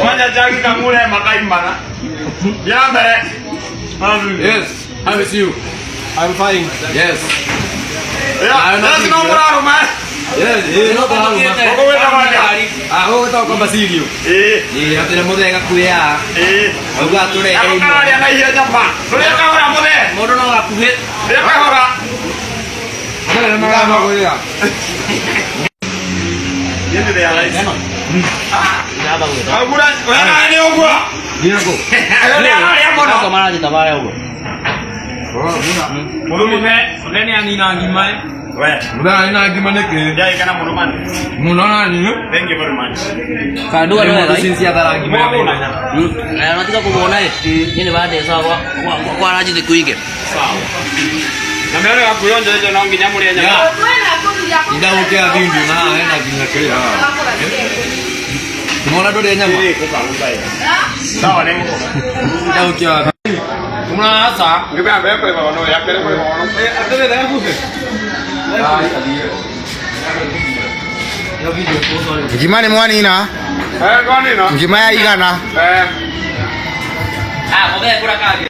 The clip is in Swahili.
Mana jadi kamu le makai mana? Jangan bere. Yes, how is you? I'm fine. Yes. Ya, terus nomor rumah. Yes, no problem. Kau beda mana? Aku tahu kau Basilio. Iya, tidak mau dengan aku ya. Aku atur deh. Aku kan dia nggak iya jamba. Sudah kau orang mana? Mau dong aku hit. Dia kau orang. Mana nama aku ya? Dia tidak ada lagi. Apa gitu? Aku dah, mana ini aku? Dia aku. Dia mana? Kau mana kita bayar aku? Oh, muna. Mulu ni, Ini yang ini gimana? weh. Udah ini gimana ke? Jadi kan mulu mana? Muna ni. Thank you very much. Kado kan Ada lagi. sisi ada lagi Mau mana? mana? Nanti kau bawa naik. Ini bahan desa kau aja di kuikin. Namanya aku yang jadi nong kinya mulia nya. Tidak oke ada ini nah, enak gini ke ya. Mau nado dia nyampe. Ini kau kalau saya. Tahu ni mu. Tidak oke ada. Muna asa. Nggak apa-apa bawa no ya, kira bawa no. Ada dia dah bukan. Gimana mwani na? Kau ni no. Gimana igana? Ah, kau kurang kaki.